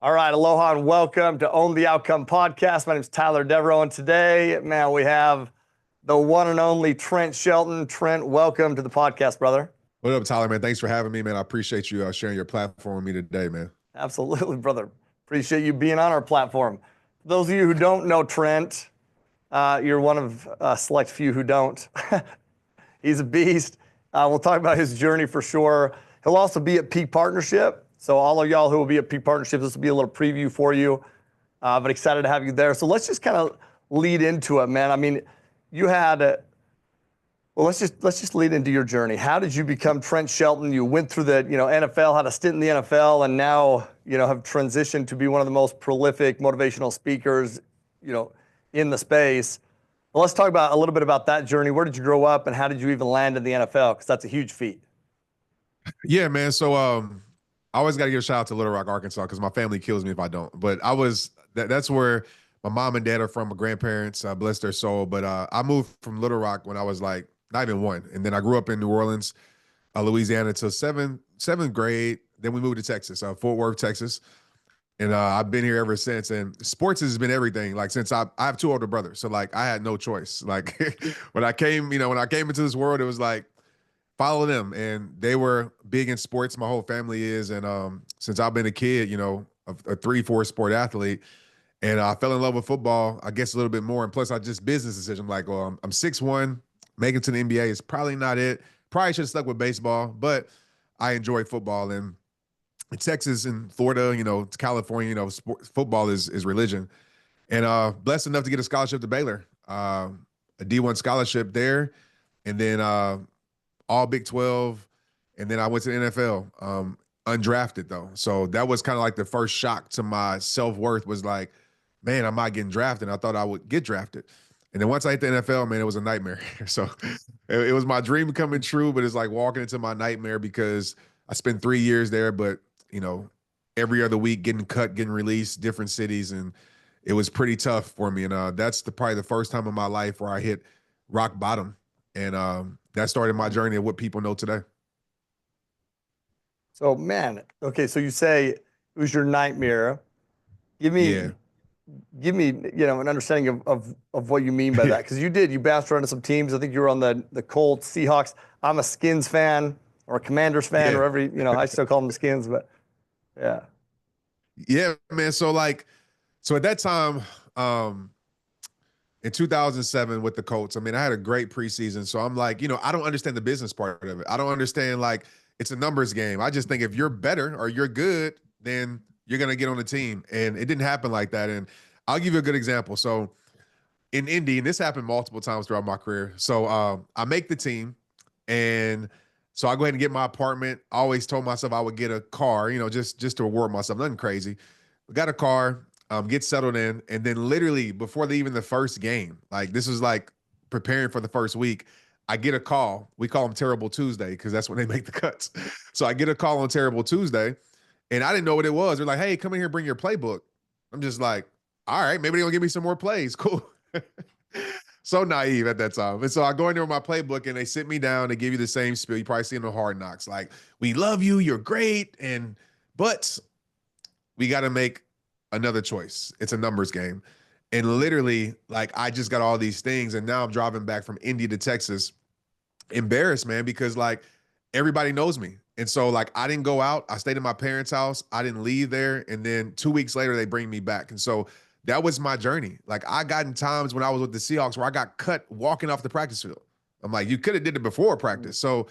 All right, aloha and welcome to Own the Outcome podcast. My name is Tyler Devereaux, and today, man, we have the one and only Trent Shelton. Trent, welcome to the podcast, brother. What up, Tyler, man? Thanks for having me, man. I appreciate you sharing your platform with me today, man. Absolutely, brother. Appreciate you being on our platform. For those of you who don't know Trent, you're one of a select few who don't. He's a beast. We'll talk about his journey for sure. He'll also be at Peak Partnership. So all of y'all who will be at Peak Partnership, this will be a little preview for you, but excited to have you there. So let's just kind of lead into it, man. I mean, you had, let's just lead into your journey. How did you become Trent Shelton? You went through the, NFL, had a stint in the NFL, and now, have transitioned to be one of the most prolific motivational speakers, in the space. Well, let's talk about a little bit about that journey. Where did you grow up, and how did you even land in the NFL? Because that's a huge feat. Yeah, man. So I always got to give a shout out to Little Rock, Arkansas, because my family kills me if I don't. But that's where my mom and dad are from, my grandparents, bless their soul. But I moved from Little Rock when I was like not even one. And then I grew up in New Orleans, Louisiana till seventh grade. Then we moved to Texas, Fort Worth, Texas. And I've been here ever since. And sports has been everything. Like since I have two older brothers. So like I had no choice. Like when I came into this world, it was like, follow them, and they were big in sports. My whole family is, and since I've been a kid, a 3-4 sport athlete, and I fell in love with football, I guess a little bit more. And plus, I just business decision. I'm like, well, I'm 6'1", making it to the NBA is probably not it. Probably should have stuck with baseball, but I enjoy football. And in Texas and Florida, California, football is religion. And blessed enough to get a scholarship to Baylor, a D1 scholarship there, and then all Big 12, and then I went to the NFL, undrafted though. So that was kind of like the first shock to my self-worth, was like, man, I'm not getting drafted. I thought I would get drafted. And then once I hit the NFL, man, it was a nightmare. So it was my dream coming true, but it's like walking into my nightmare, because I spent 3 years there, but every other week getting cut, getting released, different cities. And it was pretty tough for me. And that's probably the first time in my life where I hit rock bottom. And that started my journey of what people know today. So, man, okay, so you say it was your nightmare. Give me, an understanding of what you mean by that, because you bounced around to some teams. I think you were on the Colts, Seahawks. I'm a Skins fan, or a Commanders fan, or I still call them the Skins, but yeah. Yeah, man. So at that time, in 2007 with the Colts, I mean, I had a great preseason. So I'm like, I don't understand the business part of it. I don't understand, like, it's a numbers game. I just think if you're better or you're good, then you're going to get on the team. And it didn't happen like that. And I'll give you a good example. So in Indy, and this happened multiple times throughout my career. So I make the team, and so I go ahead and get my apartment. I always told myself I would get a car, just to reward myself. Nothing crazy. I got a car. Get settled in, and then literally before even the first game, like this was like preparing for the first week, I get a call. We call them Terrible Tuesday, because that's when they make the cuts. So I get a call on Terrible Tuesday, and I didn't know what it was. They're like, hey, come in here, bring your playbook. I'm just like, all right, maybe they're gonna give me some more plays. Cool. So naive at that time. And so I go in there with my playbook, and they sit me down. They give you the same spiel. You probably see in the Hard Knocks. Like, we love you, you're great, but we got to make another choice. It's a numbers game. And literally, like, I just got all these things, and now I'm driving back from Indy to Texas, embarrassed, man, because like everybody knows me. And so like I didn't go out. I stayed in my parents' house. I didn't leave there. And then 2 weeks later, they bring me back. And so that was my journey. Like, I got in times when I was with the Seahawks where I got cut walking off the practice field. I'm like, you could have did it before practice. So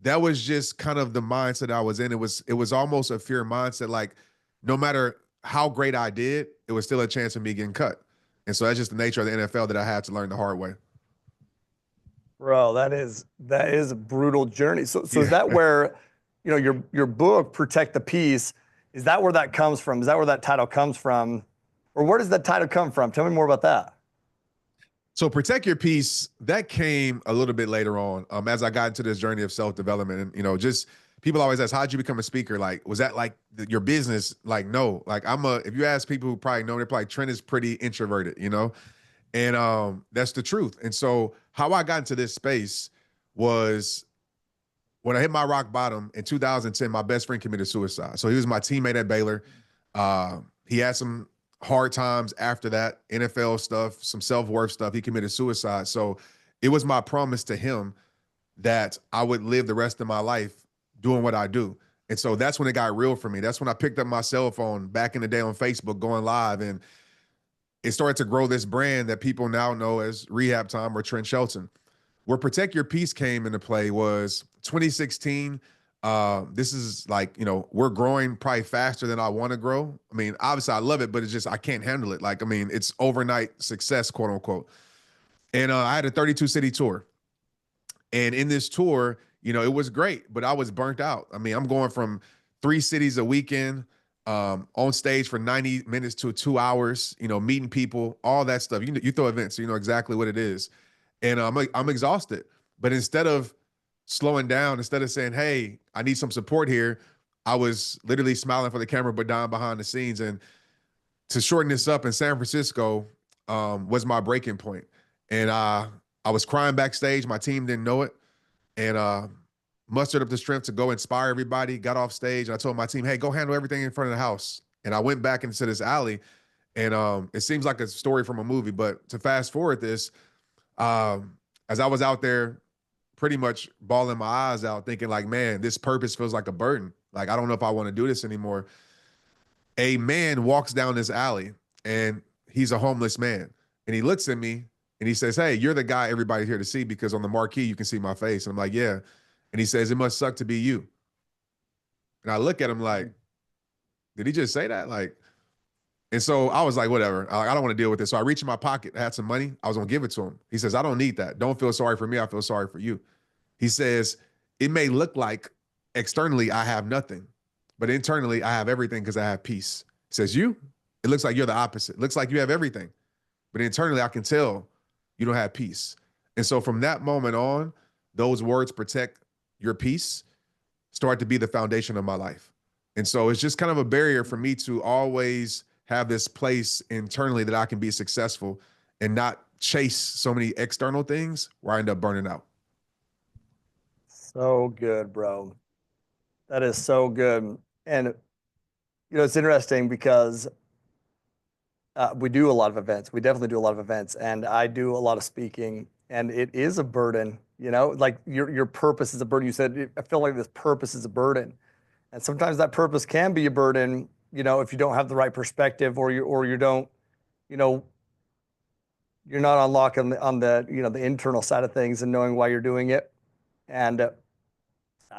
that was just kind of the mindset I was in. It was almost a fear mindset. Like, no matter how great I did, it was still a chance of me getting cut. And so that's just the nature of the NFL that I had to learn the hard way. Bro, that is a brutal journey. So is that where, your book, Protect the Peace, is that where that comes from? Is that where that title comes from? Or where does that title come from? Tell me more about that. So Protect Your Peace, that came a little bit later on, as I got into this journey of self-development. And, just people always ask, how'd you become a speaker? Like, was that like your business? Like, no, like if you ask people who probably know, they're probably, Trent is pretty introverted, and that's the truth. And so how I got into this space was when I hit my rock bottom in 2010, my best friend committed suicide. So he was my teammate at Baylor. He had some hard times after that, NFL stuff, some self-worth stuff. He committed suicide. So it was my promise to him that I would live the rest of my life doing what I do. And so that's when it got real for me. That's when I picked up my cell phone back in the day on Facebook, going live, and it started to grow this brand that people now know as Rehab Time or Trent Shelton. Where Protect Your Peace came into play was 2016. This is like, we're growing probably faster than I want to grow. I mean, obviously I love it, but it's just, I can't handle it. Like, I mean, it's overnight success, quote unquote. And I had a 32 city tour. And in this tour, it was great, but I was burnt out. I mean, I'm going from 3 cities a weekend, on stage for 90 minutes to 2 hours, meeting people, all that stuff. You throw events, so you know exactly what it is. And I'm exhausted. But instead of slowing down, instead of saying, hey, I need some support here, I was literally smiling for the camera, but dying behind the scenes. And to shorten this up, in San Francisco was my breaking point. And I was crying backstage. My team didn't know it. And mustered up the strength to go inspire everybody, got off stage. And I told my team, hey, go handle everything in front of the house. And I went back into this alley. And it seems like a story from a movie, but to fast forward this, as I was out there pretty much bawling my eyes out, thinking like, man, this purpose feels like a burden. Like, I don't know if I want to do this anymore. A man walks down this alley, and he's a homeless man. And he looks at me and he says, hey, you're the guy everybody's here to see, because on the marquee, you can see my face. And I'm like, yeah. And he says, it must suck to be you. And I look at him like, did he just say that? Like, and so I was like, whatever. I don't want to deal with this. So I reached in my pocket, I had some money. I was going to give it to him. He says, I don't need that. Don't feel sorry for me. I feel sorry for you. He says, it may look like externally I have nothing, but internally I have everything because I have peace. He says, you? It looks like you're the opposite. It looks like you have everything, but internally I can tell you don't have peace. And so from that moment on, those words, protect your peace, start to be the foundation of my life. And so it's just kind of a barrier for me to always have this place internally that I can be successful and not chase so many external things where I end up burning out. So good, bro. That is so good. And, it's interesting because we do a lot of events. We definitely do a lot of events, and I do a lot of speaking, and it is a burden, like your purpose is a burden. You said, I feel like this purpose is a burden. And sometimes that purpose can be a burden, if you don't have the right perspective, or you don't, you're not unlocking on the the internal side of things and knowing why you're doing it. And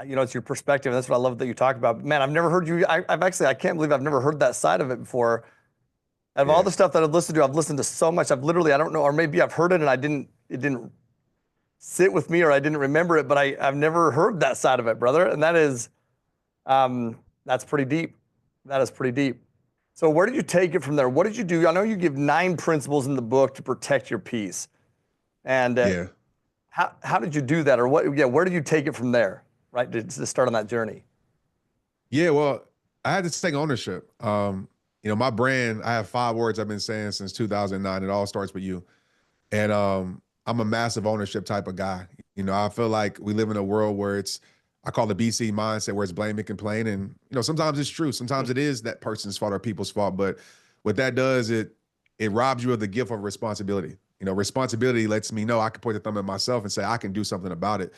it's your perspective. That's what I love that you talked about. Man, I've never heard you. I can't believe I've never heard that side of it before. Out of all the stuff that I've listened to so much. I've literally, I don't know, or maybe I've heard it and it didn't sit with me, or I didn't remember it, but I've never heard that side of it, brother. And that is, that's pretty deep. That is pretty deep. So where did you take it from there? What did you do? I know you give 9 principles in the book to protect your peace. And how did you do that? Or where did you take it from there, right, to start on that journey? Yeah, well, I had to take ownership. My brand, I have 5 words I've been saying since 2009. It all starts with you. And I'm a massive ownership type of guy. I feel like we live in a world where I call the BC mindset, where it's blame and complain. And, sometimes it's true. Sometimes it is that person's fault or people's fault. But what that does, it robs you of the gift of responsibility. Responsibility lets me know I can point the thumb at myself and say, I can do something about it.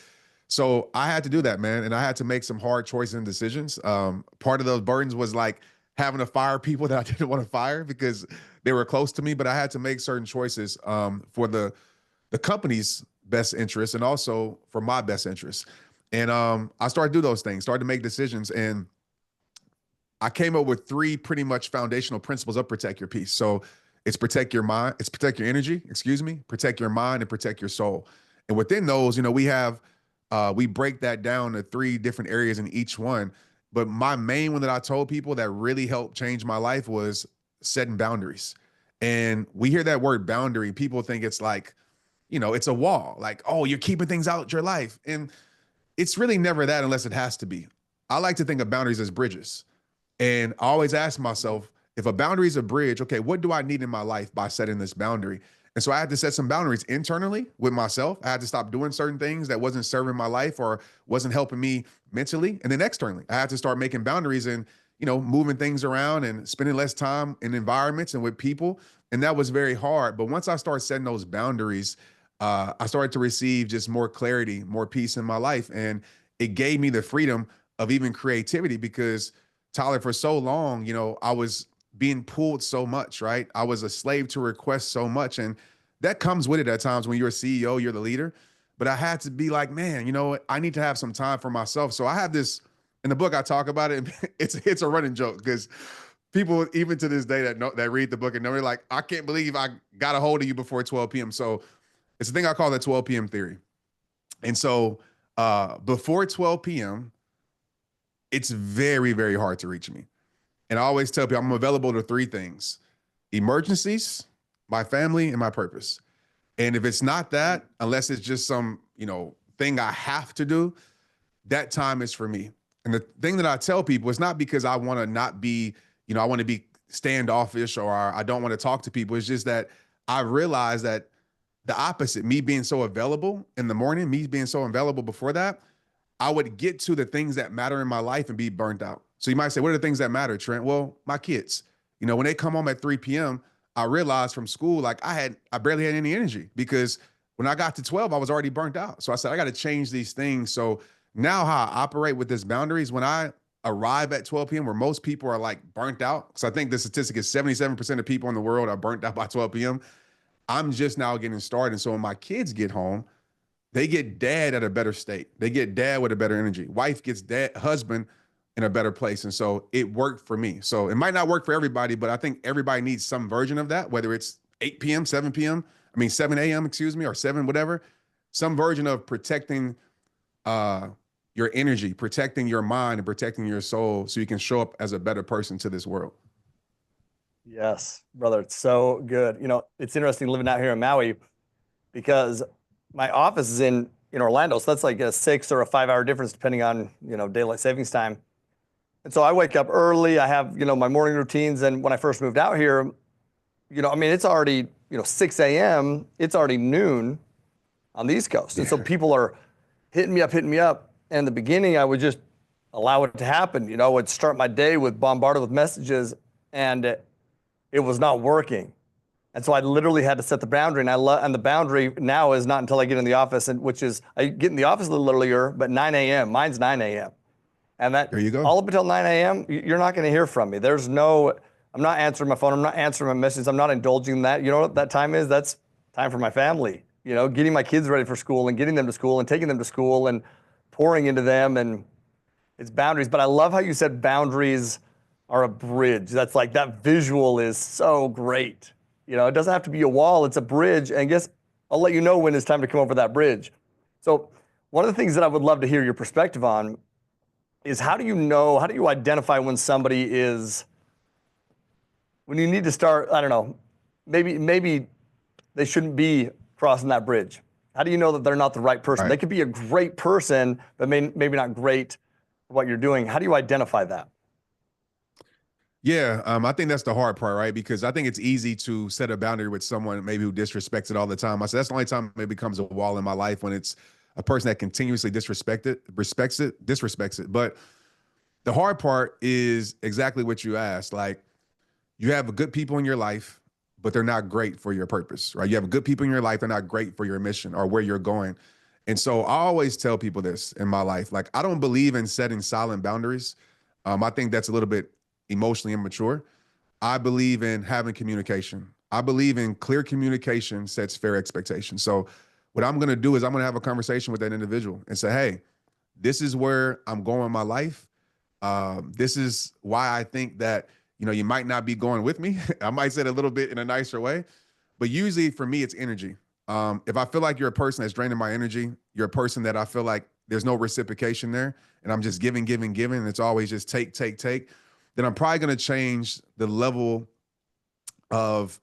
So I had to do that, man. And I had to make some hard choices and decisions. Part of those burdens was like having to fire people that I didn't want to fire because they were close to me. But I had to make certain choices for the company's best interest and also for my best interest. And I started to do those things, started to make decisions. And I came up with 3 pretty much foundational principles of protect your peace. So it's protect your mind, it's protect your energy, protect your mind, and protect your soul. And within those, we break that down to 3 different areas in each one. But my main one that I told people that really helped change my life was setting boundaries. And we hear that word boundary, people think it's like, it's a wall, like, oh, you're keeping things out your life. And it's really never that unless it has to be. I like to think of boundaries as bridges. And I always ask myself, if a boundary is a bridge, okay, what do I need in my life by setting this boundary? And so I had to set some boundaries internally with myself. I had to stop doing certain things that wasn't serving my life or wasn't helping me mentally. And then externally, I had to start making boundaries. And moving things around and spending less time in environments and with people. And that was very hard. But once I started setting those boundaries, I started to receive just more clarity, more peace in my life. And it gave me the freedom of even creativity because, Tyler, for so long, I was being pulled so much, right? I was a slave to request so much. And that comes with it at times when you're a CEO, you're the leader. But I had to be like, man, I need to have some time for myself. So I have this in the book. I talk about it. It's a running joke because people, even to this day, that read the book and know, they're like, I can't believe I got a hold of you before 12 p.m. So it's a thing I call the 12 p.m. theory. And so before 12 p.m., it's very, very hard to reach me. And I always tell people I'm available to three things: emergencies, my family, and my purpose. And if it's not that, unless it's just some, thing I have to do, that time is for me. And the thing that I tell people is not because I want to not be, I want to be standoffish or I don't want to talk to people. It's just that I realize that the opposite, me being so available in the morning, me being so available before that, I would get to the things that matter in my life and be burnt out. So you might say, what are the things that matter, Trent? Well, my kids. When they come home at 3 p.m., I realized from school, like I barely had any energy because when I got to 12, I was already burnt out. So I said, I got to change these things. So now how I operate with this boundaries, when I arrive at 12 p.m., where most people are like burnt out, because I think the statistic is 77% of people in the world are burnt out by 12 p.m. I'm just now getting started. And so when my kids get home, they get dad at a better state. They get dad with a better energy. Wife gets husband in a better place. And so it worked for me. So it might not work for everybody, but I think everybody needs some version of that, whether it's 8 p.m., 7 p.m., 7 a.m., or 7, whatever, some version of protecting your energy, protecting your mind, and protecting your soul so you can show up as a better person to this world. Yes, brother. It's so good. It's interesting living out here in Maui because my office is in Orlando. So that's like a 6 or a 5 hour difference depending on, daylight savings time. And so I wake up early. I have, my morning routines. And when I first moved out here, it's already, 6 a.m. It's already noon on the East Coast. And so people are hitting me up. And in the beginning, I would just allow it to happen. I would start my day with bombarded with messages and it was not working. And so I literally had to set the boundary. And the boundary now is not until I get in the office, which is I get in the office a little earlier, but 9 a.m. Mine's 9 a.m. And that there you go. All up until 9 a.m., you're not going to hear from me. I'm not answering my phone. I'm not answering my messages. I'm not indulging in that. You know what that time is? That's time for my family. Getting my kids ready for school and getting them to school and taking them to school and pouring into them. And it's boundaries. But I love how you said boundaries are a bridge. That's like that visual is so great. It doesn't have to be a wall. It's a bridge. And I guess I'll let you know when it's time to come over that bridge. So one of the things that I would love to hear your perspective on is how do you identify when when you need to start, I don't know, maybe they shouldn't be crossing that bridge. How do you know that they're not the right person? Right. They could be a great person, but maybe not great for what you're doing. How do you identify that? Yeah, I think that's the hard part, right? Because I think it's easy to set a boundary with someone maybe who disrespects it all the time. I said that's the only time it becomes a wall in my life, when it's a person that continuously disrespects it. But the hard part is exactly what you asked. Like, you have good people in your life, but they're not great for your purpose, right? You have good people in your life, they're not great for your mission or where you're going. And so I always tell people this in my life. Like, I don't believe in setting silent boundaries. I think that's a little bit emotionally immature. I believe in having communication. I believe in clear communication sets fair expectations. So what I'm going to do is I'm going to have a conversation with that individual and say, hey, this is where I'm going in my life. This is why I think that, you might not be going with me. I might say it a little bit in a nicer way, but usually for me, it's energy. If I feel like you're a person that's draining my energy, you're a person that I feel like there's no reciprocation there, and I'm just giving, and it's always just take, then I'm probably going to change the level of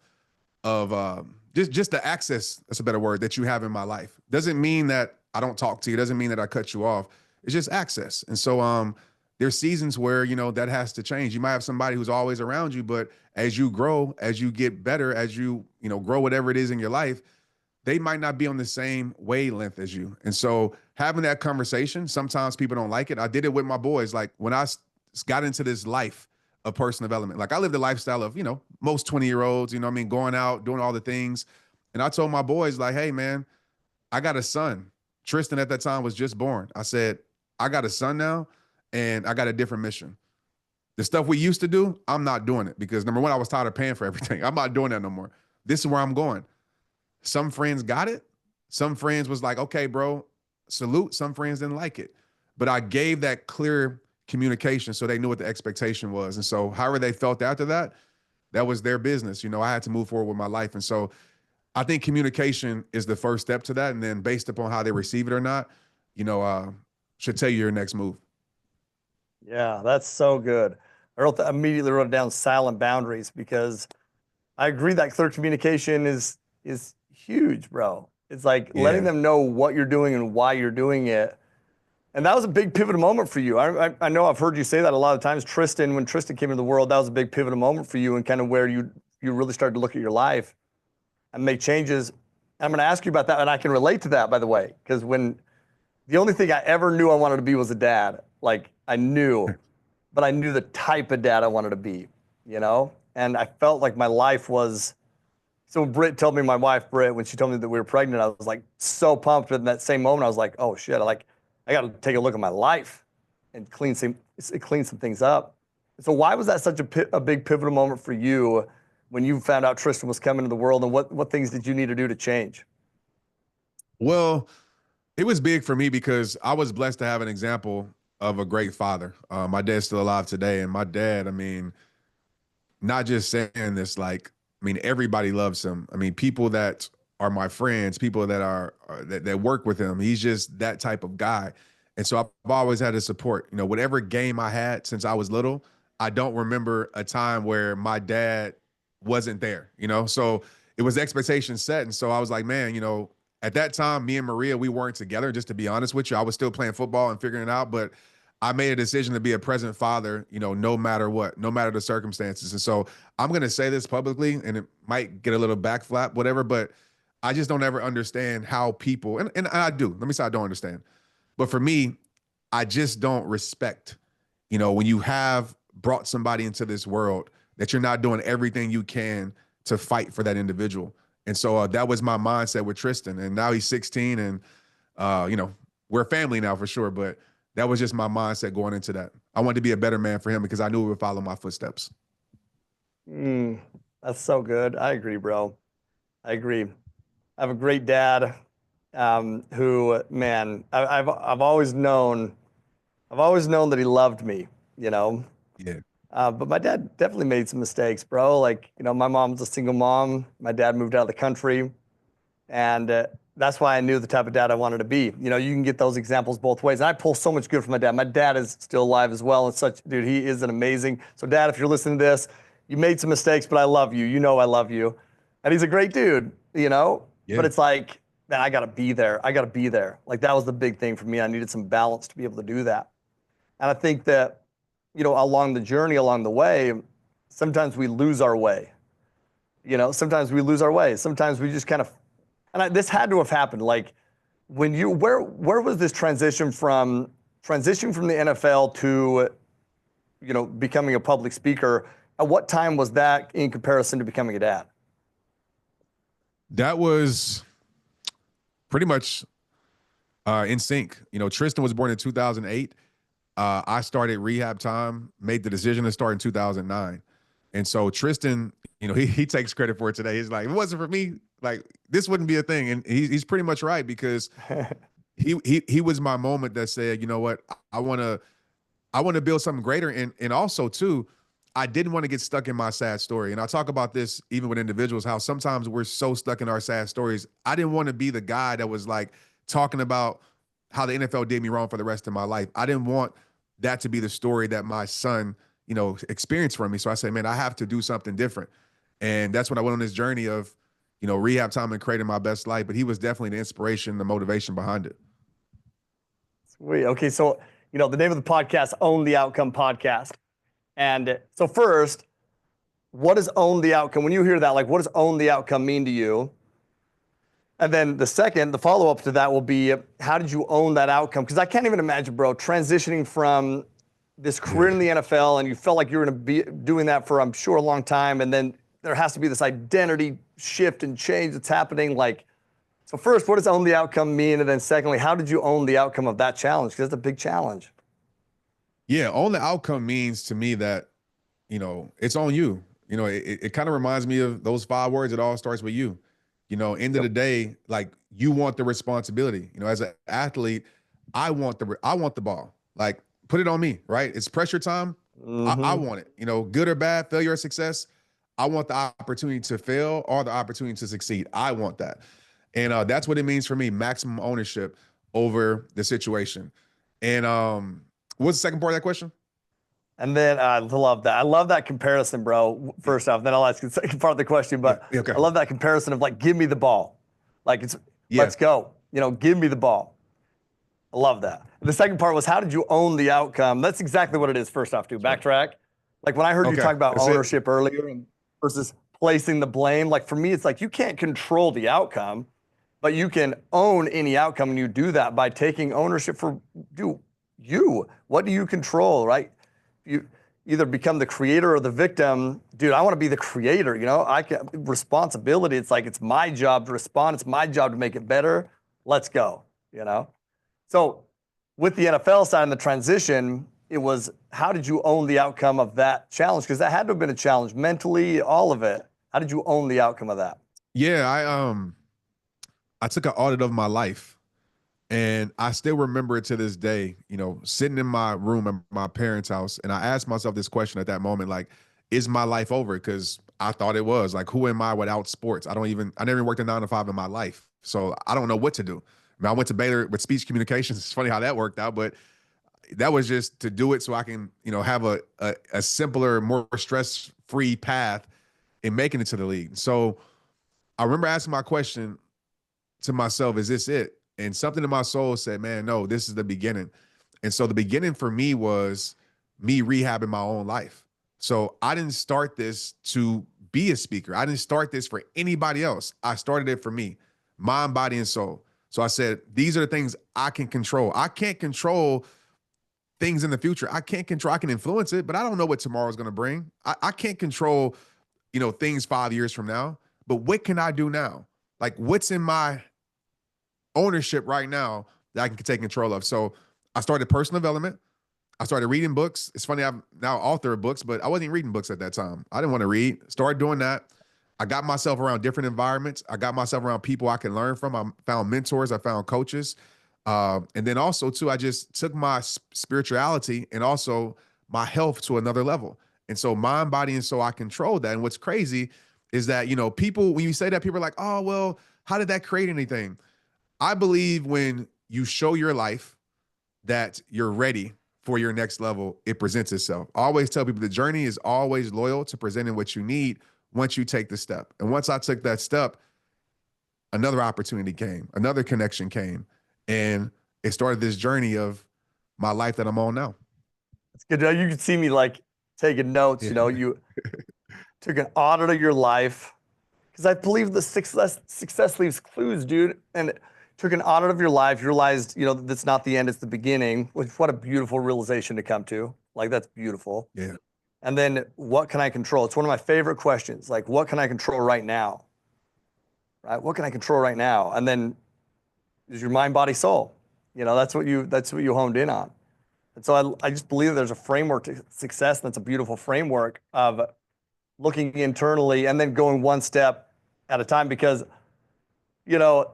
just the access, that's a better word, that you have in my life. Doesn't mean that I don't talk to you. Doesn't mean that I cut you off. It's just access. And so there's seasons where, that has to change. You might have somebody who's always around you, but as you grow, as you get better, as you, grow whatever it is in your life, they might not be on the same wavelength as you. And so having that conversation, sometimes people don't like it. I did it with my boys. Like, when I got into this life of personal development. Like I lived a lifestyle of, most 20-year-olds, going out, doing all the things. And I told my boys like, hey man, I got a son. Tristan at that time was just born. I said, I got a son now and I got a different mission. The stuff we used to do, I'm not doing it because number one, I was tired of paying for everything. I'm not doing that no more. This is where I'm going. Some friends got it. Some friends was like, okay, bro, salute. Some friends didn't like it. But I gave that clear communication so they knew what the expectation was. And so however they felt after that, that was their business. I had to move forward with my life. And so I think communication is the first step to that. And then based upon how they receive it or not, should tell you your next move. Yeah, that's so good. Immediately wrote down silent boundaries because I agree that clear communication is huge, bro. It's like letting them know what you're doing and why you're doing it. And that was a big pivotal moment for you. I know I've heard you say that a lot of times. Tristan, when Tristan came into the world, that was a big pivotal moment for you and kind of where you really started to look at your life and make changes. And I'm going to ask you about that, and I can relate to that, by the way, because the only thing I ever knew I wanted to be was a dad. Like I knew, but I knew the type of dad I wanted to be, And I felt like my life was. So Britt told me, my wife Britt, when she told me that we were pregnant, I was like so pumped. But in that same moment, I was like, oh shit, I got to take a look at my life and clean some things up. So why was that such a big pivotal moment for you when you found out Tristan was coming to the world, and what things did you need to do to change? Well, it was big for me because I was blessed to have an example of a great father. My dad's still alive today, and my dad, not just saying this, everybody loves him. People that are my friends, people that that work with him, he's just that type of guy. And so I've always had his support. Whatever game I had since I was little, I don't remember a time where my dad wasn't there, So it was expectations set. And so I was like, man, at that time, me and Maria, we weren't together, just to be honest with you. I was still playing football and figuring it out, but I made a decision to be a present father, no matter what, no matter the circumstances. And so I'm going to say this publicly, and it might get a little backflap, whatever, but I just don't ever understand how people, and I do, let me say I don't understand. But for me, I just don't respect, when you have brought somebody into this world that you're not doing everything you can to fight for that individual. And so that was my mindset with Tristan. And now he's 16 and, we're a family now for sure. But that was just my mindset going into that. I wanted to be a better man for him because I knew he would follow my footsteps. That's so good. I agree, bro. I agree. I have a great dad who, man, I've always known that he loved me, Yeah. But my dad definitely made some mistakes, bro. Like, my mom's a single mom. My dad moved out of the country. And that's why I knew the type of dad I wanted to be. You can get those examples both ways. And I pull so much good from my dad. My dad is still alive as well. And dude, he is an amazing. So Dad, if you're listening to this, you made some mistakes, but I love you. I love you. And he's a great dude, Yeah. But it's like, man, I got to be there. I got to be there. Like that was the big thing for me. I needed some balance to be able to do that. And I think that, along the journey, along the way, sometimes we lose our way. Sometimes we lose our way. Sometimes we just kind of, this had to have happened. Like when where was this transition from the NFL to, becoming a public speaker? At what time was that in comparison to becoming a dad? That was pretty much in sync. Tristan was born in 2008. I started rehab time, made the decision to start in 2009. And so Tristan, he takes credit for it today. He's like, if it wasn't for me, like this wouldn't be a thing. And he's pretty much right because he was my moment that said, you know what, I want to build something greater. And also too, I didn't want to get stuck in my sad story. And I talk about this even with individuals, how sometimes we're so stuck in our sad stories. I didn't want to be the guy that was like talking about how the NFL did me wrong for the rest of my life. I didn't want that to be the story that my son, experienced from me. So I said, man, I have to do something different. And that's when I went on this journey of, rehab time and creating my best life. But he was definitely the inspiration, the motivation behind it. Sweet. Okay. So, the name of the podcast, Own the Outcome Podcast. And so first, what does own the outcome? When you hear that, like, what does own the outcome mean to you? And then the follow-up to that will be, how did you own that outcome? Because I can't even imagine, bro, transitioning from this Yeah. career in the NFL and you felt like you were going to be doing that for, I'm sure, a long time. And then there has to be this identity shift and change that's happening. Like, so first, what does own the outcome mean? And then secondly, how did you own the outcome of that challenge? Because it's a big challenge. Yeah. Own the outcome means to me that, it's on you. It kind of reminds me of those 5 words. It all starts with you. End of Yep. the day, like you want the responsibility. As an athlete, I want the ball. Like put it on me, right? It's pressure time. I Mm-hmm. want it. Good or bad, failure or success. I want the opportunity to fail or the opportunity to succeed. I want that. And that's what it means for me, maximum ownership over the situation. And what's the second part of that question? And then I love that. I love that comparison, bro. First off, then I'll ask you the second part of the question. Yeah. But Okay. I love that comparison of like, give me the ball. Like it's, Yeah. let's go. Give me the ball. I love that. The second part was, how did you own the outcome? That's exactly what it is. First off, too. Sure. Backtrack. Like when I heard you Okay. talk about That's it. ownership earlier and versus placing the blame, like for me, it's like you can't control the outcome, but you can own any outcome. And you do that by taking ownership for you. What do you control, right? You either become the creator or the victim. Dude, I want to be the creator, responsibility. It's like, it's my job to respond. It's my job to make it better. Let's go. So with the NFL side and the transition, it was, how did you own the outcome of that challenge? Because that had to have been a challenge mentally, all of it. How did you own the outcome of that? Yeah. I took an audit of my life. And I still remember it to this day, sitting in my room at my parents' house. And I asked myself this question at that moment, like, is my life over? Because I thought it was. Like, who am I without sports? I never even worked a 9 to 5 in my life. So I don't know what to do. I mean, I went to Baylor with speech communications. It's funny how that worked out, but that was just to do it so I can, have a simpler, more stress-free path in making it to the league. So I remember asking my question to myself, is this it? And something in my soul said, man, no, this is the beginning. And so the beginning for me was me rehabbing my own life. So I didn't start this to be a speaker. I didn't start this for anybody else. I started it for me, mind, body, and soul. So I said, these are the things I can control. I can't control things in the future. I can influence it, but I don't know what tomorrow is going to bring. I can't control, things 5 years from now, but what can I do now? Like what's in my ownership right now that I can take control of. So I started personal development. I started reading books. It's funny, I'm now author of books, but I wasn't even reading books at that time. I didn't want to read. Started doing that. I got myself around different environments. I got myself around people I can learn from. I found mentors. I found coaches. And then also, too, I just took my spirituality and also my health to another level. And so mind, body, and soul, I controlled that. And what's crazy is that, people, when you say that, people are like, oh, well, how did that create anything? I believe when you show your life that you're ready for your next level, it presents itself. I always tell people the journey is always loyal to presenting what you need once you take the step. And once I took that step, another opportunity came, another connection came, and it started this journey of my life that I'm on now. It's good. You can see me like taking notes. Yeah. You took an audit of your life because I believe the success leaves clues, dude. And took an audit of your life. You realized, that's not the end; it's the beginning. Which, what a beautiful realization to come to. Like that's beautiful. Yeah. And then, what can I control? It's one of my favorite questions. Like, what can I control right now? Right? What can I control right now? And then, is your mind, body, soul. That's what you honed in on. And so I just believe there's a framework to success. And that's a beautiful framework of looking internally and then going one step at a time. Because, you know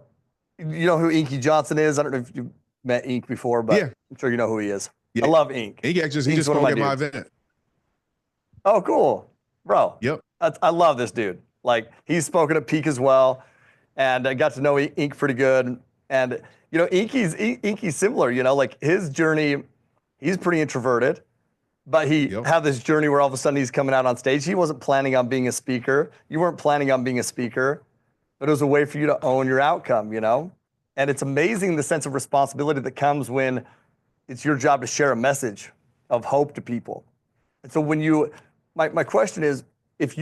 who Inky Johnson is? I don't know if you've met Ink before, but Yeah. I'm sure you know who he is. Yeah. I love Ink. He just Ink's one of spoke my at my dudes. event. Oh, cool. Bro, Yep. I love this dude. Like, he's spoken at Peak as well, and I got to know Ink pretty good. And, Inky's similar, like his journey, he's pretty introverted, but he Yep. had this journey where all of a sudden he's coming out on stage. He wasn't planning on being a speaker. You weren't planning on being a speaker, but it was a way for you to own your outcome, And it's amazing the sense of responsibility that comes when it's your job to share a message of hope to people. And so when my question is, if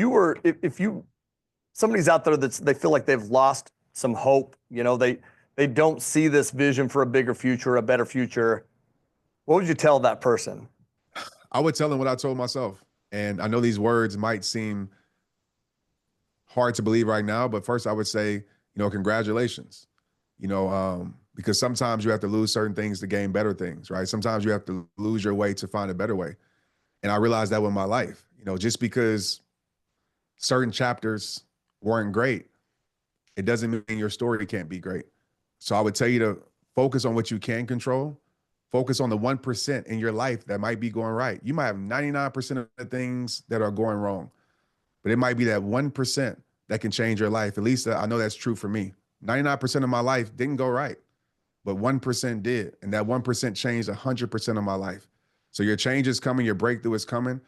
somebody's out there they feel like they've lost some hope, they don't see this vision for a bigger future, a better future, what would you tell that person? I would tell him what I told myself. And I know these words might seem hard to believe right now, but first I would say, congratulations. Because sometimes you have to lose certain things to gain better things, right? Sometimes you have to lose your way to find a better way. And I realized that with my life, just because certain chapters weren't great, it doesn't mean your story can't be great. So I would tell you to focus on what you can control. Focus on the 1% in your life that might be going right. You might have 99% of the things that are going wrong, but it might be that 1% that can change your life. At least I know that's true for me. 99% of my life didn't go right, but 1% did. And that 1% changed 100% of my life. So your change is coming, your breakthrough is coming.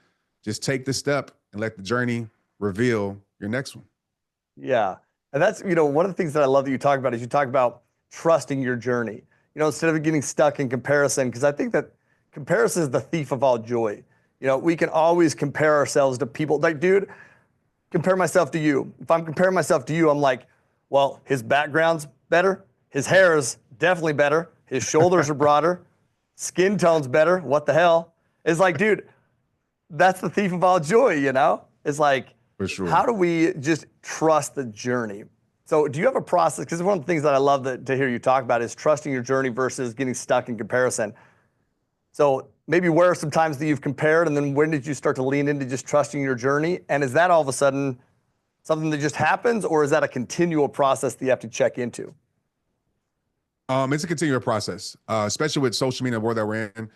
Just take the step and let the journey reveal your next one. Yeah. And that's, one of the things that I love that you talk about is you talk about trusting your journey, instead of getting stuck in comparison, because I think that comparison is the thief of all joy. We can always compare ourselves to people. Like, dude, compare myself to you. If I'm comparing myself to you, I'm like, well, his background's better. His hair is definitely better. His shoulders are broader. Skin tone's better. What the hell? It's like, dude, that's the thief of all joy, It's like, For sure. how do we just trust the journey? So do you have a process? Because one of the things that I love to hear you talk about is trusting your journey versus getting stuck in comparison. So maybe where are some times that you've compared, and then when did you start to lean into just trusting your journey? And is that all of a sudden something that just happens, or is that a continual process that you have to check into? It's a continual process, especially with social media, world that we're in.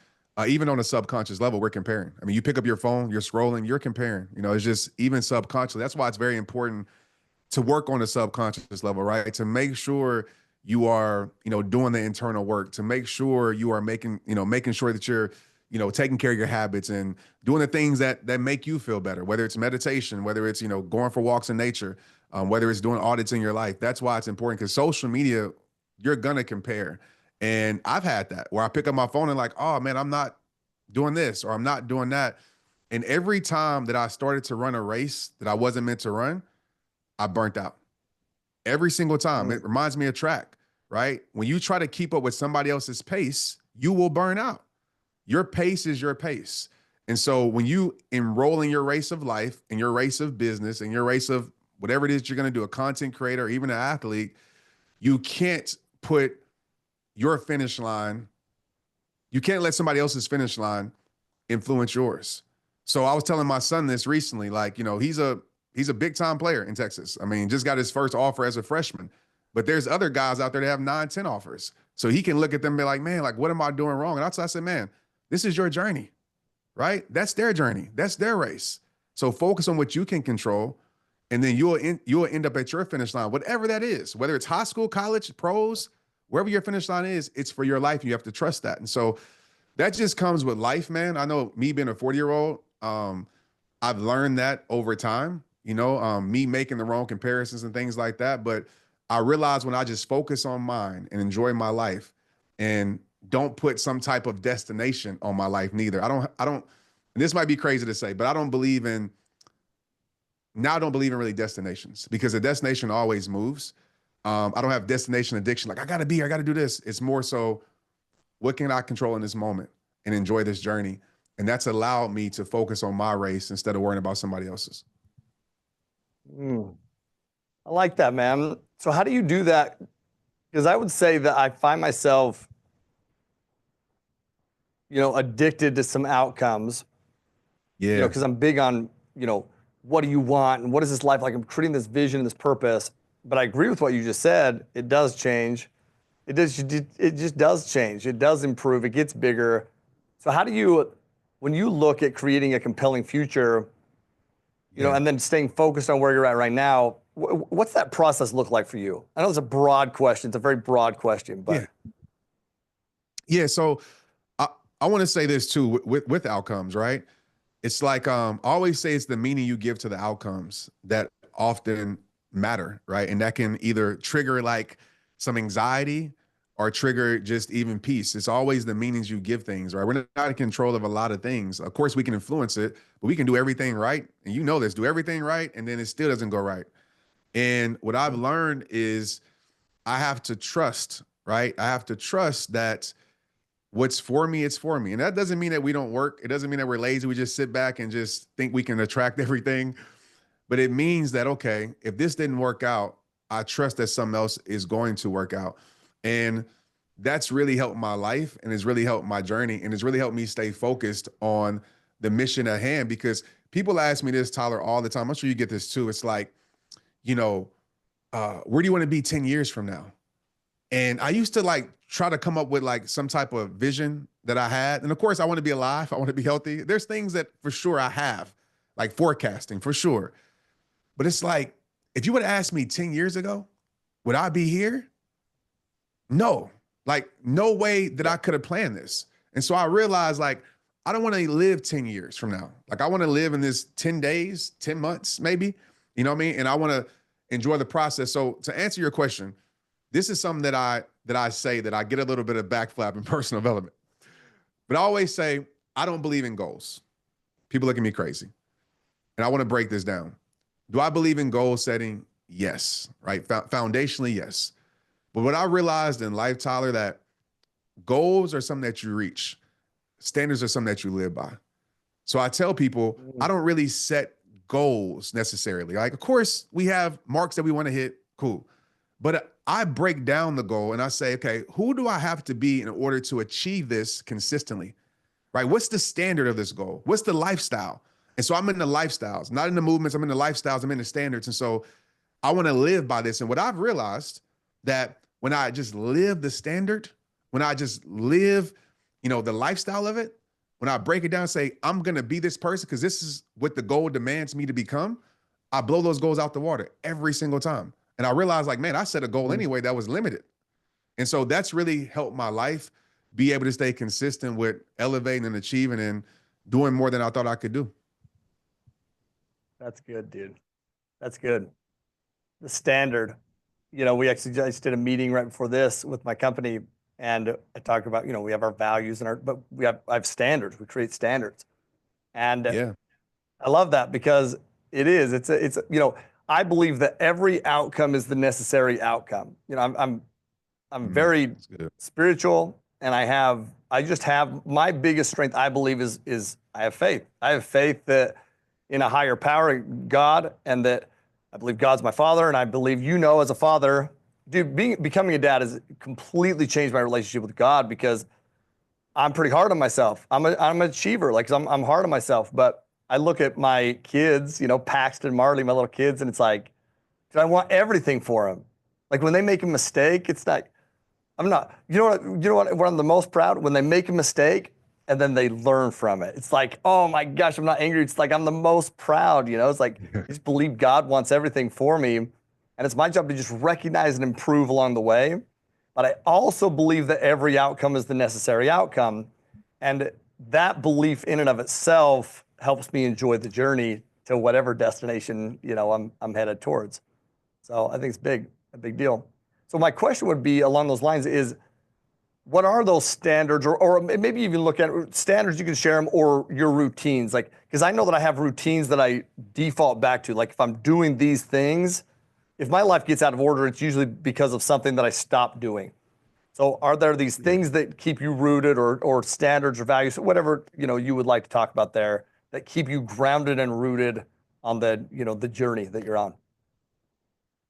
Even on a subconscious level, we're comparing. I mean, you pick up your phone, you're scrolling, you're comparing. It's just even subconsciously. That's why it's very important to work on a subconscious level, right? To make sure you are, doing the internal work, to make sure you are making sure that you're, taking care of your habits and doing the things that make you feel better, whether it's meditation, whether it's, going for walks in nature, whether it's doing audits in your life. That's why it's important, because social media, you're going to compare. And I've had that where I pick up my phone and like, oh man, I'm not doing this or I'm not doing that. And every time that I started to run a race that I wasn't meant to run, I burnt out. Every single time. It reminds me of track, right? When you try to keep up with somebody else's pace, you will burn out. Your pace is your pace. And so when you enroll in your race of life, in your race of business, in your race of whatever it is you're going to do, a content creator, or even an athlete, you can't put your finish line, you can't let somebody else's finish line influence yours. So I was telling my son this recently, like, he's a big time player in Texas. I mean, just got his first offer as a freshman, but there's other guys out there that have 9, 10 offers. So he can look at them and be like, man, like, what am I doing wrong? And I said, man, this is your journey, right? That's their journey. That's their race. So focus on what you can control. And then you'll end up at your finish line, whatever that is, whether it's high school, college, pros, wherever your finish line is, it's for your life. You have to trust that. And so that just comes with life, man. I know me being a 40-year-old, I've learned that over time, me making the wrong comparisons and things like that. But I realized when I just focus on mine and enjoy my life and don't put some type of destination on my life neither. I don't, and this might be crazy to say, but I don't believe in really destinations, because the destination always moves. I don't have destination addiction. Like I got to do this. It's more so, what can I control in this moment and enjoy this journey? And that's allowed me to focus on my race instead of worrying about somebody else's. I like that, man. So how do you do that? Because I would say that I find myself, addicted to some outcomes. Yeah. Because I'm big on, what do you want and what is this life like? I'm creating this vision and this purpose. But I agree with what you just said. It does change. It just does change. It does improve. It gets bigger. So how do you, when you look at creating a compelling future, and then staying focused on where you're at right now, what's that process look like for you? I know it's a broad question. It's a very broad question, but. Yeah. So I want to say this too with outcomes, right? It's like, I always say it's the meaning you give to the outcomes that often matter, right? And that can either trigger like some anxiety or trigger just even peace. It's always the meanings you give things, right? We're not in control of a lot of things. Of course, we can influence it, but we can do everything right. And do everything right, and then it still doesn't go right. And what I've learned is I have to trust, right? I have to trust that what's for me, it's for me. And that doesn't mean that we don't work. It doesn't mean that we're lazy. We just sit back and just think we can attract everything. But it means that, okay, if this didn't work out, I trust that something else is going to work out. And that's really helped my life, and it's really helped my journey, and it's really helped me stay focused on the mission at hand. Because people ask me this, Tyler, all the time. I'm sure you get this too. It's like, you know, where do you want to be 10 years from now? And I used to like try to come up with like some type of vision that I had. And of course, I want to be alive. I want to be healthy. There's things that for sure I have, like forecasting for sure. But it's like, if you would have asked me 10 years ago, would I be here? No, like no way that I could have planned this. And so I realized like, I don't want to live 10 years from now. Like I want to live in this 10 days, 10 months, maybe, you know what I mean? And I want to enjoy the process. So to answer your question, this is something that I say that I get a little bit of backflap in personal development. But I always say, I don't believe in goals. People look at me crazy. And I want to break this down. Do I believe in goal setting? Yes, right? Foundationally, yes. But what I realized in life, Tyler, that goals are something that you reach. Standards are something that you live by. So I tell people, I don't really set goals necessarily. Like, of course, we have marks that we want to hit. Cool. But I break down the goal and I say, okay, who do I have to be in order to achieve this consistently? Right? What's the standard of this goal? What's the lifestyle? And so I'm in the lifestyles, not in the movements. I'm in the lifestyles. I'm in the standards. And so I want to live by this. And what I've realized that when I just live the standard, when I just live, you know, the lifestyle of it, when I break it down and say, I'm going to be this person because this is what the goal demands me to become, I blow those goals out the water every single time. And I realized like, man, I set a goal anyway that was limited. And so that's really helped my life be able to stay consistent with elevating and achieving and doing more than I thought I could do. That's good, dude. That's good. The standard, you know, we actually just did a meeting right before this with my company, and I talked about, you know, we have our values and but I have standards. We create standards. And Yeah. I love that because it's you know, I believe that every outcome is the necessary outcome. You know, I'm very spiritual, and I just have my biggest strength, I believe, is I have faith. I have faith that in a higher power, God, and that I believe God's my father, and I believe, you know, as a father, dude, becoming a dad has completely changed my relationship with God because I'm pretty hard on myself. I'm an achiever, like I'm hard on myself, but I look at my kids, you know, Paxton, Marley, my little kids, and it's like, dude, I want everything for them. Like when they make a mistake, it's like, I'm not, you know what, when I'm the most proud? When they make a mistake and then they learn from it. It's like, oh my gosh, I'm not angry. It's like, I'm the most proud, you know? It's like, I just believe God wants everything for me. And it's my job to just recognize and improve along the way. But I also believe that every outcome is the necessary outcome. And that belief in and of itself helps me enjoy the journey to whatever destination, you know, I'm headed towards. So I think it's a big deal. So my question would be along those lines is, what are those standards, or maybe even look at standards, you can share them, or your routines? Like, because I know that I have routines that I default back to. Like if I'm doing these things, if my life gets out of order, it's usually because of something that I stopped doing. So are there these things that keep you rooted, or standards or values, whatever, you know, you would like to talk about there, that keep you grounded and rooted on the, you know, the journey that you're on?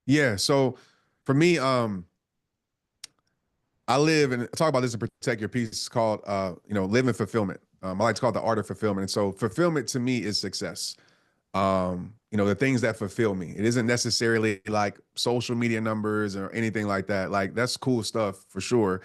Yeah. So for me, I live and talk about this and protect your peace. It's called, you know, live in fulfillment. I like to call it the art of fulfillment. And so fulfillment to me is success. You know, the things that fulfill me. It isn't necessarily like social media numbers or anything like that. Like that's cool stuff for sure,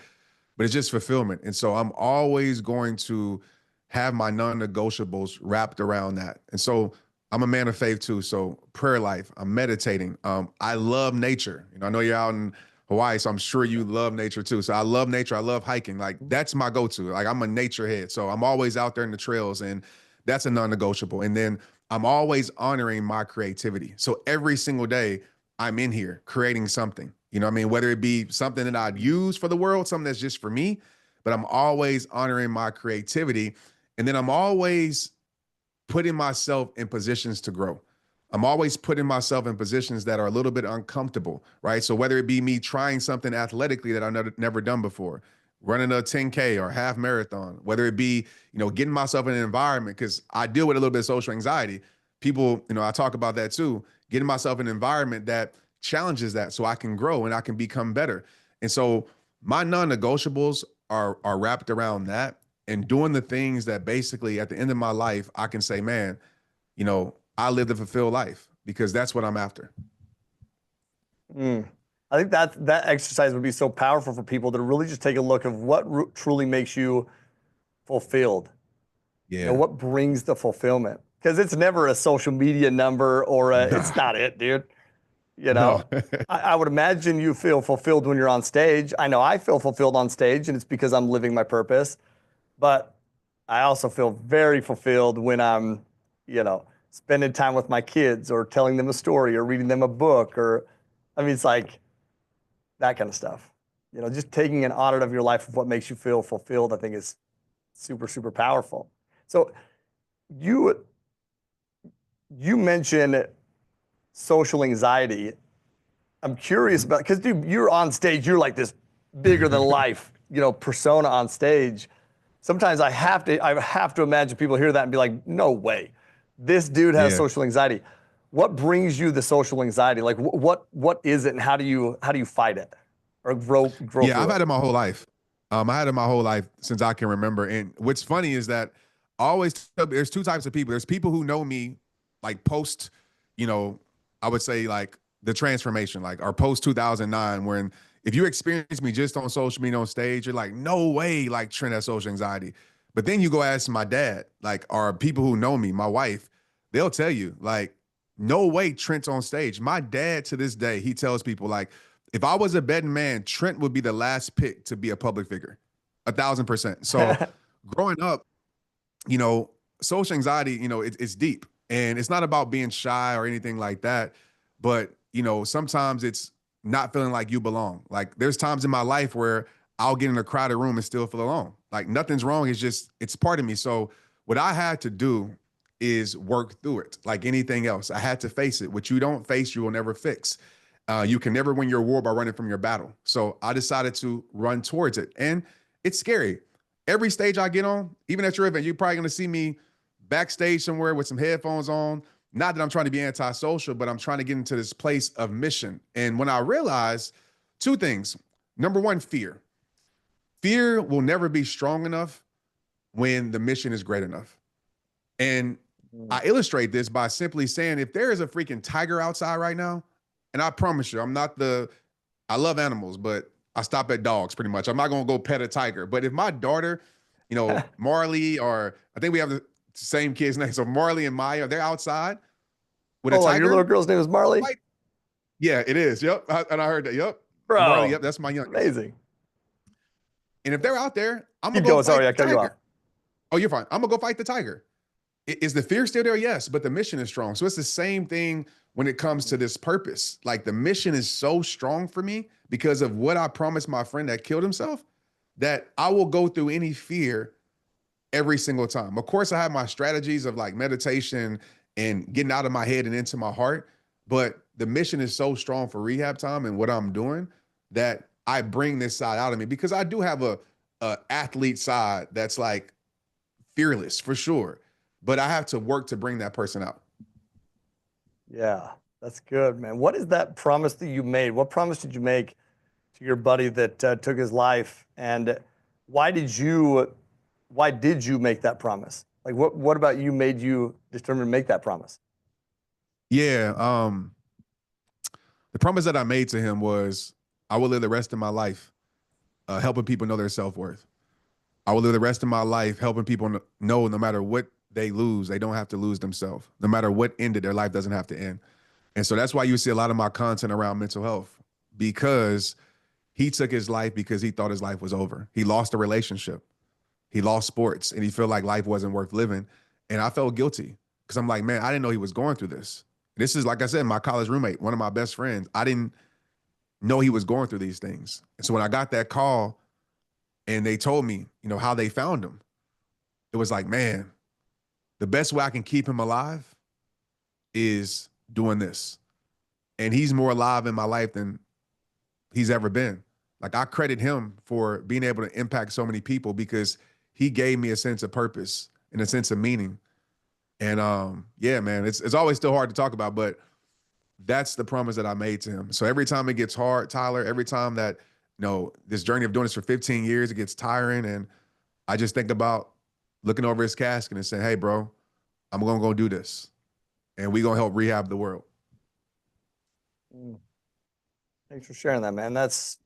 but it's just fulfillment. And so I'm always going to have my non-negotiables wrapped around that. And so I'm a man of faith too. So prayer life, I'm meditating. I love nature. You know, I know you're out in Hawaii, so I'm sure you love nature too. So I love nature. I love hiking. Like that's my go-to. Like I'm a nature head. So I'm always out there in the trails, and that's a non-negotiable. And then I'm always honoring my creativity. So every single day I'm in here creating something, you know what I mean? Whether it be something that I'd use for the world, something that's just for me, but I'm always honoring my creativity. And then I'm always putting myself in positions to grow. I'm always putting myself in positions that are a little bit uncomfortable, right? So whether it be me trying something athletically that I've never done before, running a 10K or half marathon, whether it be, getting myself in an environment, because I deal with a little bit of social anxiety. People, I talk about that too, getting myself in an environment that challenges that so I can grow and I can become better. And so my non-negotiables are wrapped around that, and doing the things that basically at the end of my life, I can say, man, I live a fulfilled life, because that's what I'm after. Mm. I think that exercise would be so powerful for people to really just take a look of what truly makes you fulfilled. Yeah. What brings the fulfillment? Because it's never a social media number or it's Nah, not it, dude. You no. know, I would imagine you feel fulfilled when you're on stage. I know I feel fulfilled on stage, and it's because I'm living my purpose. But I also feel very fulfilled when I'm, spending time with my kids or telling them a story or reading them a book I mean, it's like that kind of stuff. Just taking an audit of your life of what makes you feel fulfilled, I think is super, super powerful. So you you mentioned social anxiety. I'm curious about because dude, you're on stage, you're like this bigger than life, persona on stage. Sometimes I have to imagine people hear that and be like, no way, this dude has Yeah. social anxiety. What brings you the social anxiety? Like what is it, and how do you fight it or grow Yeah, I've through it? had it my whole life. I had it my whole life since I can remember. And what's funny is that I always there's two types of people. There's people who know me like post, you know, I would say like the transformation, like or post 2009, when if you experience me just on social media on stage, you're like, no way, like Trent has social anxiety. But then you go ask my dad, like, or people who know me, my wife, they'll tell you, like, no way Trent's on stage. My dad to this day, he tells people like, if I was a betting man, Trent would be the last pick to be a public figure, 1,000%. So growing up, you know, social anxiety, it's deep, and it's not about being shy or anything like that. But, sometimes it's not feeling like you belong. Like there's times in my life where I'll get in a crowded room and still feel alone. Like nothing's wrong. It's just, it's part of me. So what I had to do is work through it like anything else. I had to face it. What you don't face, you will never fix. You can never win your war by running from your battle. So I decided to run towards it. And it's scary. Every stage I get on, even at your event, you're probably going to see me backstage somewhere with some headphones on. Not that I'm trying to be antisocial, but I'm trying to get into this place of mission. And when I realized two things, number one, fear. Fear will never be strong enough when the mission is great enough. And I illustrate this by simply saying, if there is a freaking tiger outside right now, and I promise you, I love animals, but I stop at dogs pretty much. I'm not going to go pet a tiger. But if my daughter, Marley, or I think we have the same kids' name, so Marley and Maya, they're outside with a Hold on, your little tiger. girl's name is Marley? Like, yeah, it is. Yep. And I heard that. Yep. Marley. Bro, Yep. That's my youngest. amazing. And if they're out there, I'm going Keep to go going. Sorry, fight I the cut you off. tiger. Oh, you're fine. I'm going to go fight the tiger. Is the fear still there? Yes, but the mission is strong. So it's the same thing when it comes to this purpose. Like the mission is so strong for me because of what I promised my friend that killed himself, that I will go through any fear every single time. Of course, I have my strategies of like meditation and getting out of my head and into my heart, but the mission is so strong for rehab time and what I'm doing that I bring this side out of me, because I do have a athlete side that's like fearless for sure, but I have to work to bring that person out. Yeah, that's good, man. What is that promise that you made? What promise did you make to your buddy that took his life, and why did you why did you make that promise? Like, what about you made you determined to make that promise? Yeah. The promise that I made to him was I will live the rest of my life helping people know their self-worth. I will live the rest of my life helping people know no matter what they lose, they don't have to lose themselves. No matter what ended, their life doesn't have to end. And so that's why you see a lot of my content around mental health, because he took his life because he thought his life was over. He lost a relationship. He lost sports, and he felt like life wasn't worth living. And I felt guilty because I'm like, man, I didn't know he was going through this. This is, like I said, my college roommate, one of my best friends. I didn't know he was going through these things. And so when I got that call and they told me, how they found him, it was like, man, the best way I can keep him alive is doing this. And he's more alive in my life than he's ever been. Like I credit him for being able to impact so many people because he gave me a sense of purpose and a sense of meaning. And yeah, man, it's always still hard to talk about, but that's the promise that I made to him. So every time it gets hard, Tyler, every time that, this journey of doing this for 15 years, it gets tiring. And I just think about looking over his casket and saying, hey, bro, I'm going to go do this. And we're going to help rehab the world. Mm. Thanks for sharing that, man. That's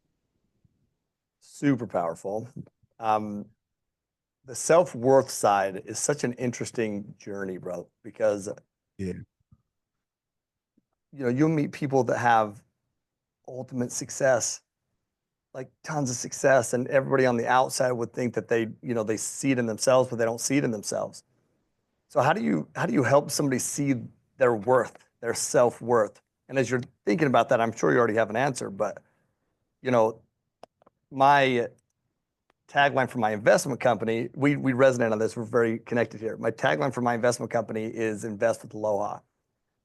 super powerful. The self-worth side is such an interesting journey, bro, because Yeah. you'll meet people that have ultimate success, like tons of success, and everybody on the outside would think that they see it in themselves, but they don't see it in themselves. So how do you help somebody see their worth, their self-worth? And as you're thinking about that, I'm sure you already have an answer, but my tagline for my investment company, we resonate on this. We're very connected here. My tagline for my investment company is invest with aloha.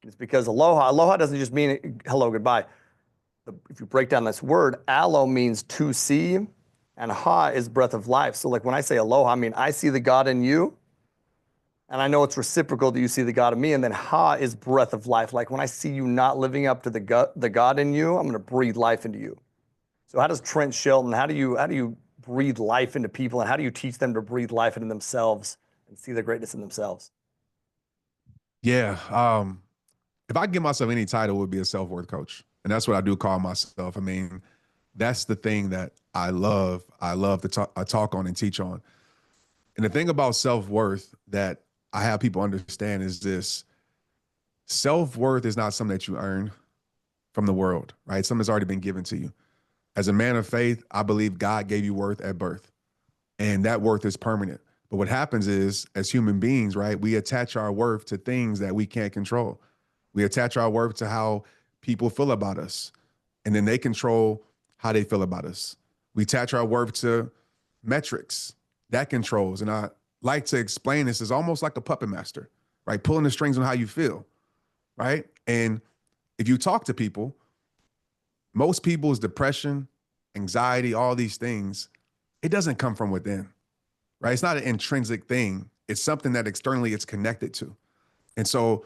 It's because aloha doesn't just mean hello, goodbye. If you break down this word, alo means to see, and ha is breath of life. So like when I say aloha, I mean, I see the God in you, and I know it's reciprocal that you see the God in me. And then ha is breath of life. Like when I see you not living up to the God in you, I'm going to breathe life into you. So how does Trent Shelton, how do you breathe life into people, and how do you teach them to breathe life into themselves and see the greatness in themselves? Yeah. If I could give myself any title, it would be a self-worth coach. And that's what I do call myself. I mean, that's the thing that I love. I love to talk on and teach on. And the thing about self-worth that I have people understand is this: self-worth is not something that you earn from the world, right? Something that's already been given to you. As a man of faith, I believe God gave you worth at birth, and that worth is permanent. But what happens is, as human beings, right, we attach our worth to things that we can't control. We attach our worth to how people feel about us, and then they control how they feel about us. We attach our worth to metrics that controls. And I like to explain this as almost like a puppet master, right? Pulling the strings on how you feel, right? And if you talk to people, most people's depression, anxiety, all these things, it doesn't come from within, right? It's not an intrinsic thing. It's something that externally it's connected to. And so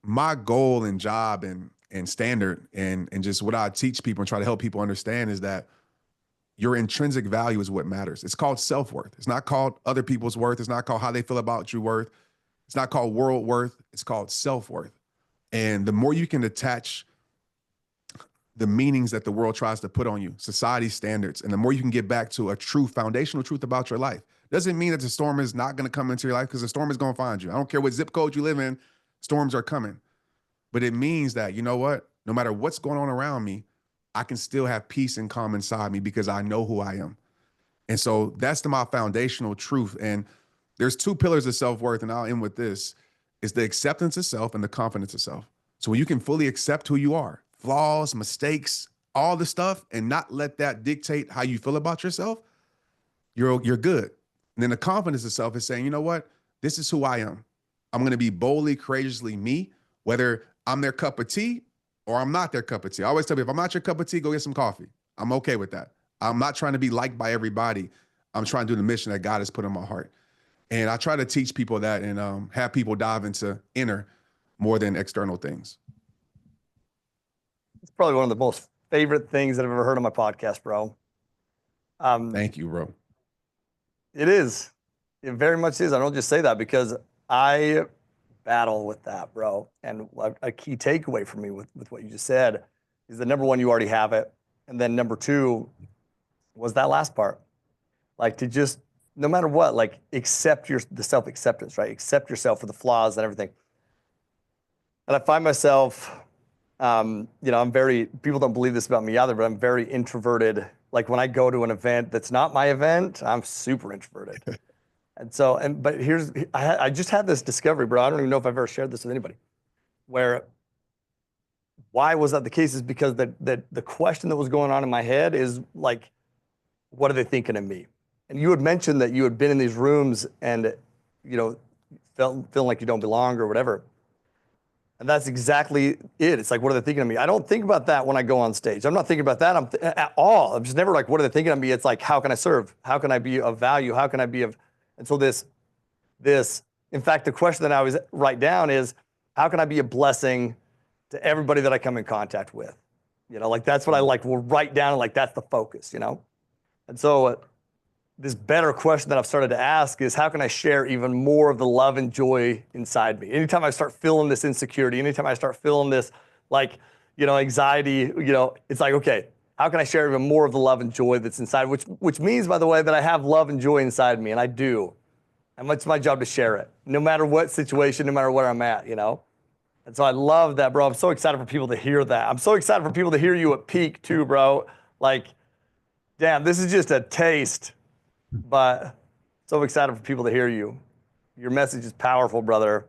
my goal and job and standard and just what I teach people and try to help people understand is that your intrinsic value is what matters. It's called self-worth. It's not called other people's worth. It's not called how they feel about your worth. It's not called world worth. It's called self-worth. And the more you can attach the meanings that the world tries to put on you, society's standards, and the more you can get back to a true foundational truth about your life, doesn't mean that the storm is not going to come into your life, because the storm is going to find you. I don't care what zip code you live in, storms are coming. But it means that, you know what? No matter what's going on around me, I can still have peace and calm inside me because I know who I am. And so that's my foundational truth. And there's two pillars of self-worth, and I'll end with this, is the acceptance of self and the confidence of self. So when you can fully accept who you are, flaws, mistakes, all the stuff, and not let that dictate how you feel about yourself, you're good. And then the confidence of self is saying, you know what? This is who I am. I'm going to be boldly, courageously me, whether I'm their cup of tea or I'm not their cup of tea. I always tell people, if I'm not your cup of tea, go get some coffee. I'm okay with that. I'm not trying to be liked by everybody. I'm trying to do the mission that God has put in my heart. And I try to teach people that and have people dive into inner more than external things. It's probably one of the most favorite things that I've ever heard on my podcast, bro. Thank you, bro. It is. It very much is. I don't just say that because I battle with that, bro. And a key takeaway for me with what you just said is that number one, you already have it. And then number two was that last part. Like to just, no matter what, like accept the self-acceptance, right? Accept yourself for the flaws and everything. And I find myself, I'm people don't believe this about me either, but I'm very introverted. Like when I go to an event that's not my event, I'm super introverted. But I just had this discovery, bro. I don't even know if I've ever shared this with anybody. Why was that the case is because the question that was going on in my head is like, what are they thinking of me? And you had mentioned that you had been in these rooms and, feeling like you don't belong or whatever. And that's exactly it. It's like, what are they thinking of me? I don't think about that when I go on stage. I'm not thinking about that at all. I'm just never like, what are they thinking of me? It's like, how can I serve? How can I be of value? How can I be of, and so in fact, the question that I always write down is, how can I be a blessing to everybody that I come in contact with? You know, like that's what I like, will write down, and like, that's the focus, you know? And so this better question that I've started to ask is, how can I share even more of the love and joy inside me? Anytime I start feeling this insecurity, anytime I start feeling this, like, you know, anxiety, you know, it's like, okay, how can I share even more of the love and joy that's inside? Which means, by the way, that I have love and joy inside me, and I do. And it's my job to share it, no matter what situation, no matter where I'm at, you know? And so I love that, bro. I'm so excited for people to hear that. I'm so excited for people to hear you at peak too, bro. Like, damn, this is just a taste, but so excited for people to hear you. Your message is powerful, brother.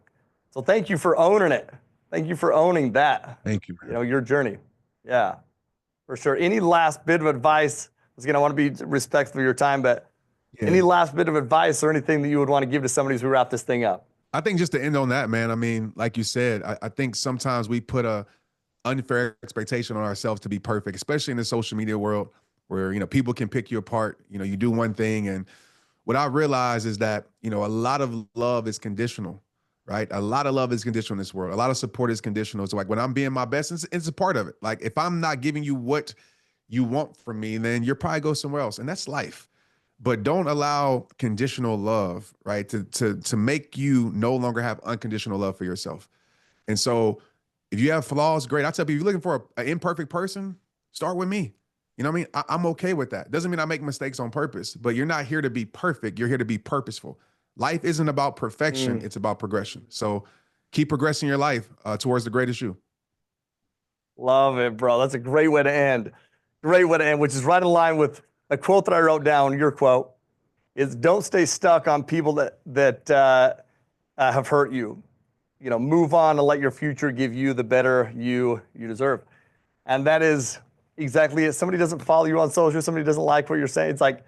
So thank you for owning it. Thank you for owning that. Thank you, man. You know, your journey. Yeah, for sure. Any last bit of advice? I want to be respectful of your time, but any last bit of advice or anything that you would want to give to somebody as we wrap this thing up? I think just to end on that, man, I mean, like you said, I think sometimes we put a unfair expectation on ourselves to be perfect, especially in the social media world where, you know, people can pick you apart. You know, you do one thing. And what I realize is that, you know, a lot of love is conditional, right? A lot of love is conditional in this world. A lot of support is conditional. So like when I'm being my best, it's a part of it. Like if I'm not giving you what you want from me, then you'll probably go somewhere else. And that's life. But don't allow conditional love, right, to make you no longer have unconditional love for yourself. And so if you have flaws, great. I tell people, if you're looking for an imperfect person, start with me. You know what I mean? I'm okay with that. Doesn't mean I make mistakes on purpose, but you're not here to be perfect. You're here to be purposeful. Life isn't about perfection. It's about progression. So keep progressing your life towards the greatest you. Love it, bro. That's a great way to end. Great way to end, which is right in line with a quote that I wrote down. Your quote is, "Don't stay stuck on people that have hurt you. You know, move on and let your future give you the better you deserve." And that is exactly it. Somebody doesn't follow you on social, somebody doesn't like what you're saying. It's like,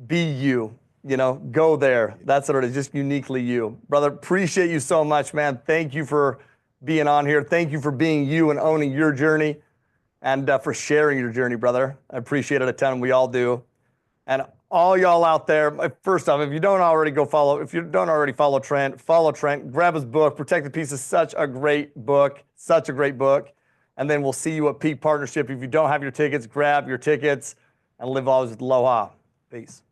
be you. You know, go there. That's what it is. Just uniquely you, brother. Appreciate you so much, man. Thank you for being on here. Thank you for being you and owning your journey, and for sharing your journey, brother. I appreciate it a ton. We all do. And all y'all out there, first off, if you don't already follow Trent, follow Trent, grab his book. Protect the Peace is such a great book, such a great book. And then we'll see you at Peak Partnership. If you don't have your tickets, grab your tickets and live always with aloha. Peace.